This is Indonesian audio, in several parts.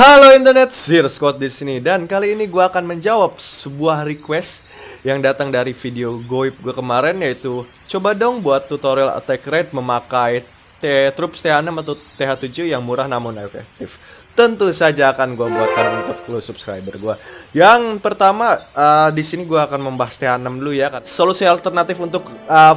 Halo internet, Zero Squad di sini dan kali ini gue akan menjawab sebuah request yang datang dari video goib gue kemarin, yaitu coba dong buat tutorial attack rate memakai troops TH6 atau TH7 yang murah namun efektif. Tentu saja akan gue buatkan untuk lo subscriber gue. Yang pertama di sini gue akan membahas TH6 dulu ya kan. Solusi alternatif untuk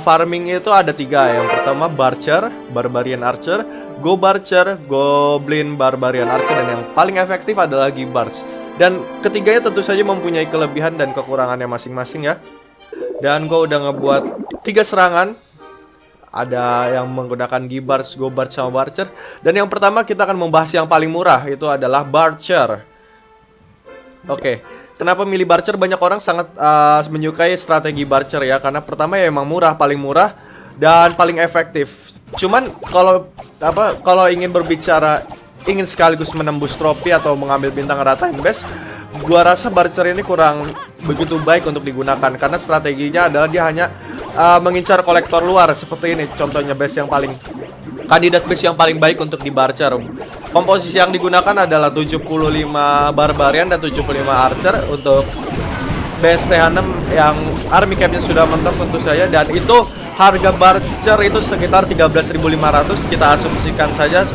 farming itu ada 3. Yang pertama Barcher, Barbarian Archer, Go Barcher, Goblin Barbarian Archer, dan yang paling efektif adalah Gibarch. Dan ketiganya tentu saja mempunyai kelebihan dan kekurangannya masing-masing ya. Dan gue udah ngebuat 3 serangan. Ada yang menggunakan Gibarch, Go Barch, sama Barcher. Dan yang pertama kita akan membahas yang paling murah, itu adalah Barcher. Oke, kenapa milih Barcher? Banyak orang sangat menyukai strategi Barcher ya, karena pertama ya emang murah, paling murah dan paling efektif. Cuman kalau ingin berbicara ingin sekaligus menembus trofi atau mengambil bintang ratain base, gua rasa Barcher ini kurang begitu baik untuk digunakan, karena strateginya adalah dia hanya mengincar kolektor luar seperti ini. Contohnya kandidat base yang paling baik untuk di Barcher. Komposisi yang digunakan adalah 75 Barbarian dan 75 Archer untuk base TH6 yang army capnya sudah mentok tentu saja. Dan itu harga Barcher itu sekitar 13.500. Kita asumsikan saja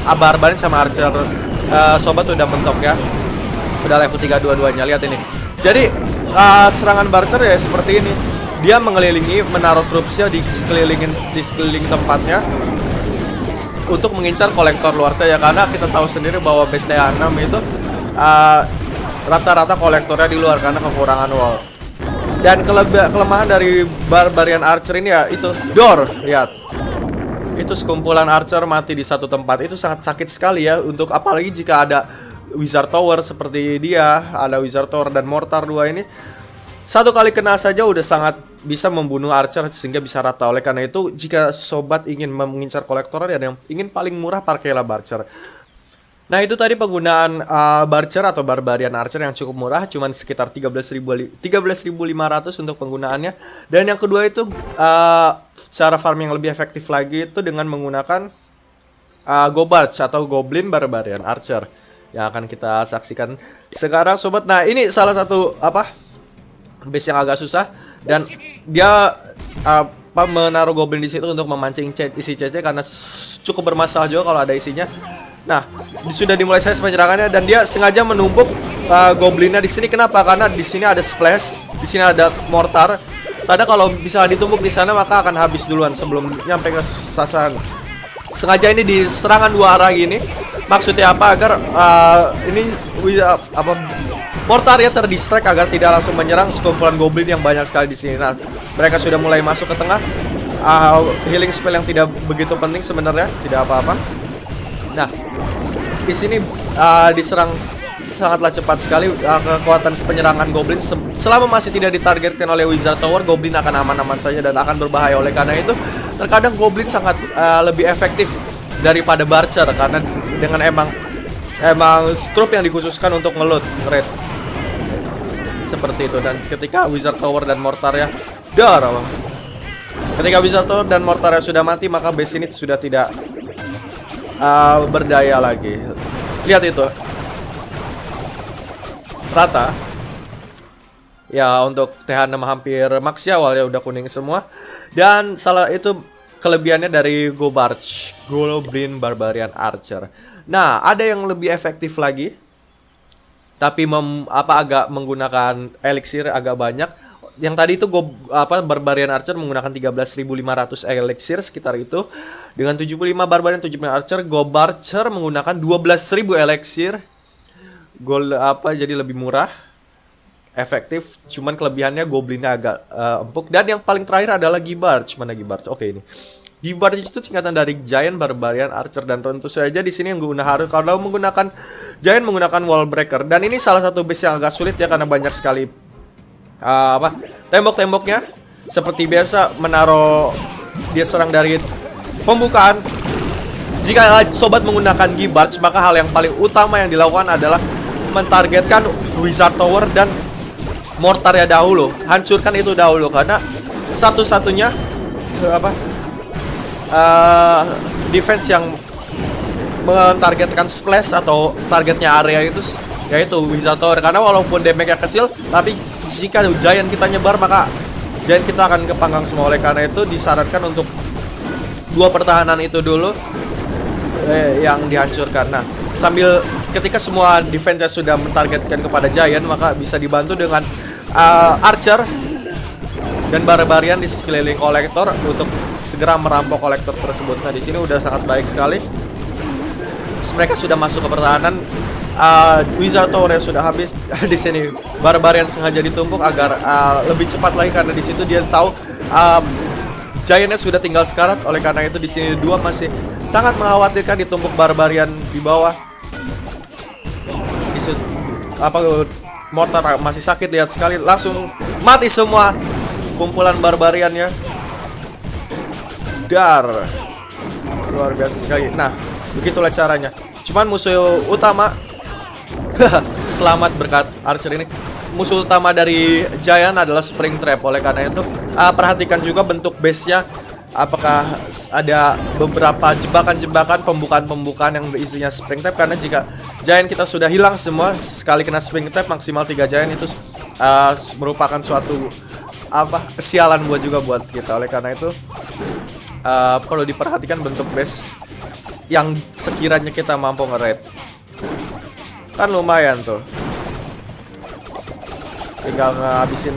Barbarian sama Archer sobat udah mentok ya, udah level 3 dua-duanya. Lihat ini. Jadi serangan Barcher ya seperti ini. Dia mengelilingi, menaruh troops-nya di sekeliling tempatnya untuk mengincar kolektor luar saja, karena kita tahu sendiri bahwa base TH6 itu rata-rata kolektornya di luar karena kekurangan wall. Dan kelemahan dari Barbarian Archer ini ya itu door. Lihat, itu sekumpulan Archer mati di satu tempat, itu sangat sakit sekali ya, untuk apalagi jika ada Wizard Tower seperti dia, ada Wizard Tower dan Mortar 2 ini. Satu kali kena saja udah sangat bisa membunuh Archer sehingga bisa rata. Oleh karena itu, jika sobat ingin mengincar kolektor dan yang ingin paling murah, pakailah Barcher. Nah, itu tadi penggunaan Barcher atau Barbarian Archer yang cukup murah, cuman sekitar 13.500 untuk penggunaannya. Dan yang kedua itu cara farm yang lebih efektif lagi itu dengan menggunakan Go Barch atau Goblin Barbarian Archer yang akan kita saksikan sekarang sobat. Nah, ini salah satu base yang agak susah, dan dia menaruh goblin di situ untuk memancing isi CC karena cukup bermasalah juga kalau ada isinya. Nah, sudah dimulai saya penyerangannya dan dia sengaja menumpuk goblinnya di sini. Kenapa? Karena di sini ada splash, di sini ada mortar. Karena kalau bisa ditumpuk di sana maka akan habis duluan sebelum nyampe ke sasaran. Sengaja ini di serangan 2 arah gini. Maksudnya apa? Agar mortarnya terdistract agar tidak langsung menyerang sekumpulan goblin yang banyak sekali di sini. Nah, mereka sudah mulai masuk ke tengah. Healing spell yang tidak begitu penting sebenarnya, tidak apa-apa. Nah, di sini diserang sangatlah cepat sekali. Kekuatan penyerangan goblin selama masih tidak ditargetkan oleh Wizard Tower, goblin akan aman-aman saja dan akan berbahaya. Oleh karena itu, terkadang goblin sangat lebih efektif daripada Barcher, karena dengan emang troop yang dikhususkan untuk ngeloot raid seperti itu. Dan ketika Wizard Tower dan Mortar ya ketika Wizard Tower dan Mortar sudah mati, maka base ini sudah tidak berdaya lagi. Lihat itu rata ya, untuk TH6 hampir max ya, awalnya udah kuning semua. Dan salah itu kelebihannya dari Go Barch, Goblin Barbarian Archer. Nah, ada yang lebih efektif lagi, tapi agak menggunakan elixir agak banyak. Yang tadi itu Barbarian Archer menggunakan 13.500 elixir sekitar itu. Dengan 75 Barbarian 75 Archer, Go Barcher menggunakan 12.000 elixir. Jadi lebih murah, efektif, cuman kelebihannya goblinnya agak empuk. Dan yang paling terakhir adalah Gibarch. Mana Gibarch? Oke, ini Gibarch itu singkatan dari Giant Barbarian Archer, dan tentu saja di sini yang harus kalau menggunakan Giant menggunakan Wall Breaker. Dan ini salah satu base yang agak sulit ya, karena banyak sekali tembok-temboknya. Seperti biasa menaruh, dia serang dari pembukaan. Jika sobat menggunakan Gibarch, maka hal yang paling utama yang dilakukan adalah mentargetkan Wizard Tower dan Mortarnya dahulu. Hancurkan itu dahulu, karena satu-satunya defense yang mentargetkan splash atau targetnya area itu yaitu Wizard Tower, karena walaupun damage-nya kecil, tapi jika giant kita nyebar maka giant kita akan kepanggang semua. Oleh karena itu disarankan untuk dua pertahanan itu dulu yang dihancurkan. Nah, sambil ketika semua defense sudah mentargetkan kepada giant, maka bisa dibantu dengan archer dan barbarian di sekeliling kolektor untuk segera merampok kolektor tersebut. Nah, di sini udah sangat baik sekali. Mereka sudah masuk ke pertahanan. Wizard Tower sudah habis. Di sini barbarian sengaja ditumpuk agar lebih cepat lagi, karena di situ dia tahu giantnya sudah tinggal sekarat. Oleh karena itu di sini dua masih sangat mengkhawatirkan ditumpuk barbarian di bawah. Di situ mortar masih sakit, lihat sekali langsung mati semua kumpulan barbariannya. Dar, luar biasa sekali. Nah, begitulah caranya. Cuman musuh utama selamat berkat archer ini. Musuh utama dari giant adalah spring trap. Oleh karena itu perhatikan juga bentuk base-nya. Apakah ada beberapa jebakan-jebakan, pembukaan-pembukaan yang berisinya spring trap. Karena jika giant kita sudah hilang semua, sekali kena spring trap maksimal 3 giant itu merupakan suatu kesialan buat kita. Oleh karena itu perlu diperhatikan bentuk base yang sekiranya kita mampu nge-raid. Kan lumayan tuh, tinggal ngabisin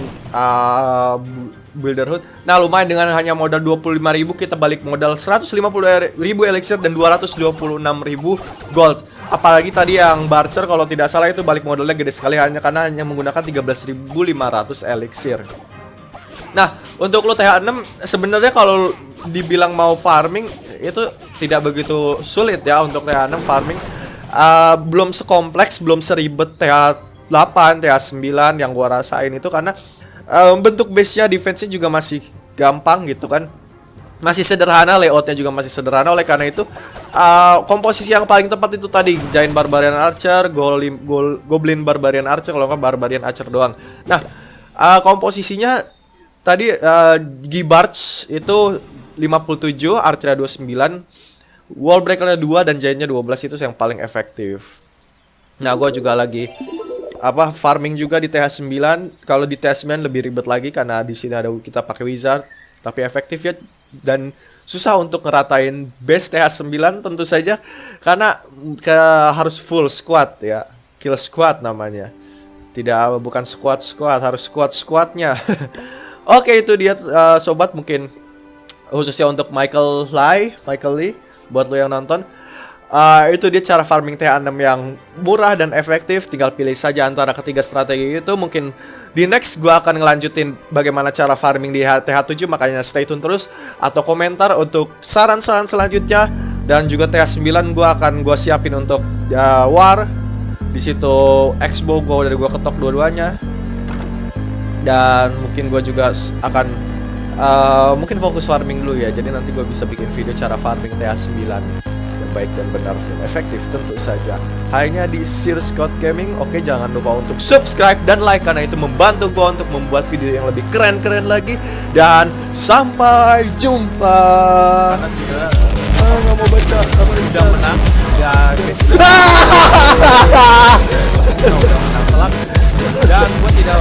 Builderhood. Nah, lumayan dengan hanya modal 25.000 kita balik modal 150.000 elixir dan 226.000 gold. Apalagi tadi yang Barcher kalau tidak salah itu balik modalnya gede sekali, karena hanya menggunakan 13.500 elixir. Nah, untuk lo TH6 sebenarnya kalau dibilang mau farming itu tidak begitu sulit ya. Untuk TH6 farming belum sekompleks, belum seribet TH8, TH9 yang gua rasain itu, karena bentuk base-nya, defense-nya juga masih gampang gitu kan. Masih sederhana, layoutnya juga masih sederhana. Oleh karena itu komposisi yang paling tepat itu tadi Giant Barbarian Archer, Goblin Barbarian Archer, kalau nggak Barbarian Archer doang. Nah, komposisinya tadi Gibarch itu 57, Archer 29, Wallbreaker-nya 2 dan Giant-nya 12 itu yang paling efektif. Nah, gua juga lagi farming juga di TH9. Kalau di TH9 lebih ribet lagi karena di sini ada kita pakai wizard, tapi efektif ya, dan susah untuk ngeratain base TH9 tentu saja karena harus full squad ya, kill squad namanya. Bukan squad, harus squadnya. Oke, itu dia sobat, mungkin khususnya untuk Michael Lee buat lo yang nonton. Itu dia cara farming TH6 yang murah dan efektif. Tinggal pilih saja antara ketiga strategi itu. Mungkin di next gue akan ngelanjutin bagaimana cara farming di TH7, makanya stay tune terus, atau komentar untuk saran-saran selanjutnya. Dan juga TH9 gue siapin untuk war. Di situ Expo udah gue ketok dua-duanya. Dan mungkin gue juga akan mungkin fokus farming dulu ya. Jadi nanti gue bisa bikin video cara farming TH9 yang baik dan benar dan efektif tentu saja, hanya di Sir Scott Gaming. Oke, jangan lupa untuk subscribe dan like, karena itu membantu gue untuk membuat video yang lebih keren-keren lagi. Dan sampai jumpa. Karena sebenarnya nggak mau baca, udah menang ya guys. Udah menang telak. Dan gue tidak